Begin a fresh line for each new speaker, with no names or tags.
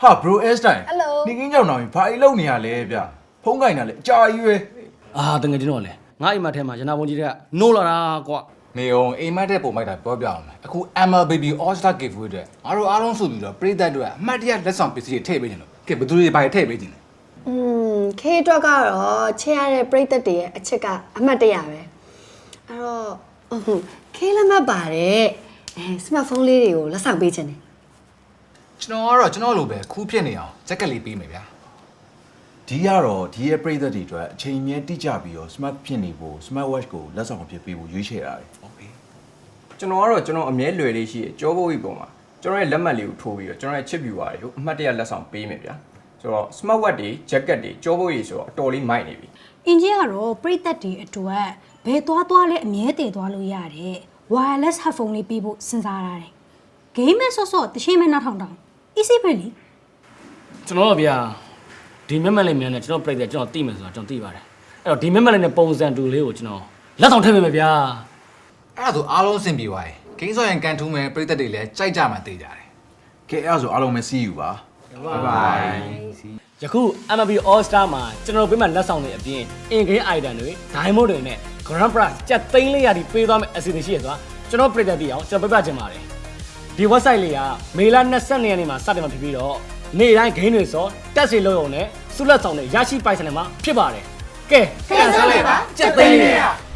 ဟာ bro S-time
Hello
နေကင်းကြောင်တော်ဘာအိလုံနေရလဲဗျဖုန်းကင်တာလဲအကြာကြီးပဲ
အာတကယ်ကျွန်တော်လေငါအိမ်မထဲမှာရနာဘုံကြီးတွေကနိုးလာတာကွာ
နေအောင်အိမ်မက်တဲ့ပုံမိုက်တာပြောပြအောင်မယ်အခု ML Baby All Star Giveaway တဲ့ငါတို့အားလုံးဆိုပြီးတော့ပြည်သက်တွေအမှတ်တရလက်ဆောင်ပစ္စည်းတွေထည့်ပေးနေလို့ကဲဘယ်သူတွေဘာတွေထည့်ပေးနေလဲ
ခေအတွက်ကတော့ချဲရတဲ့ပြိသက်တွေရဲ့အချက်ကအမှတ်တရပဲအဲ့တော့ခေလက်မှတ်ပါတယ်စမတ်ဖုန်းလေးတွေကိုလက်ဆောင်ပေးခြင်းတယ်
ကျွန်တော်လိုပဲခူးဖြစ်နေအောင်ဇက်ကလေးပေးမယ်ဗျာ
ဒီကတော့ဒီရဲ့ပြိသက်တွေအတွက်အချိန်မြဲတိကျပြီးတော့ smart ဖြစ်နေဖို့ smart watch ကိုလက်ဆောင်ဖြစ်ပေးဖို့ရွေးချယ်တာလေ
โอเค
ကျွန်တော်ကတော့ကျွန်တော်အမြဲလွယ်လေးရှိတယ်ကြောဘိုးကြီးပုံမှာကျွန်တော်ရဲ့လက်မှတ်လေးကိုထိုးပြီးတော့ကျွန်တော်ရဲ့ chip viewer တွေကိုအမှတ်တရလက်ဆောင်ပေးမယ်ဗျာဆိုတော့ smart watch တွေ jacket တွေကြောဘိုးကြီးဆိုတော့အတော်လေးမိုက်နေပြီ
အင်ဂျင်ကတော့ပြိသက်တွေအတွက်ဘယ်သွားလဲအမြဲတည်သွားလို့ရတယ် wireless headphone လေးပေးဖို့စဉ်းစားရတယ် game မဲ့ဆော့တရှင်းမဲ့နောက်ထောင်တောင် easy ပဲလေ
ကျွန်တော်တို့ဗျာဒီမက်မက်လေးမြန်နဲ့ကျွန်တော်ပြိတ္တကျွန်တော်သိမယ်ဆိုတာကျွန်တော်သိပါတယ်အဲ့တော့ဒီမက်မက်လေးနဲ့ပုံစံတူလေးကိုကျွန်တော်လက်ဆောင်ထည့်ပေးမယ်ဗျာ
အဲ့ဒါဆိုအားလုံးအဆင်ပြေသွားပြီဂိမ်းဆော့ရင်ကန်ထူးမယ်ပြည်သက်တွေလည်းကြိုက်ကြမှာသိကြတယ်
ကဲအဲ့ဒါဆိုအားလုံးပဲ see you ပါ
ယခု MLB All Star မှာကျွန်တော်တို့ပေးမှလက်ဆောင်တွေအပြင် in-game item တွေ diamond တွေနဲ့ grand prize ကျပ်သိန်း400တိပေးသွားမယ်အစီအစဉ်ရှိရဆိုတာကျွန်တော်ပြိတ္တသိအောင်ကျွန်တော်ပြပြချင်ပါတယ်ဒီ website လေးကမေလ22ရက်နေ့မှာစတင်မှာဖြစ်ပြီးတော့နေ့တိုင်း game တွေဆိုတက်စီလုံးုံနဲ့ဆုလက်ဆောင်တွေရရှိပိုင်ဆိုင်နေမှာဖြစ်ပါတယ်ကဲ
ဆက်လိုက်ပါ
ကျပ်သိန်း400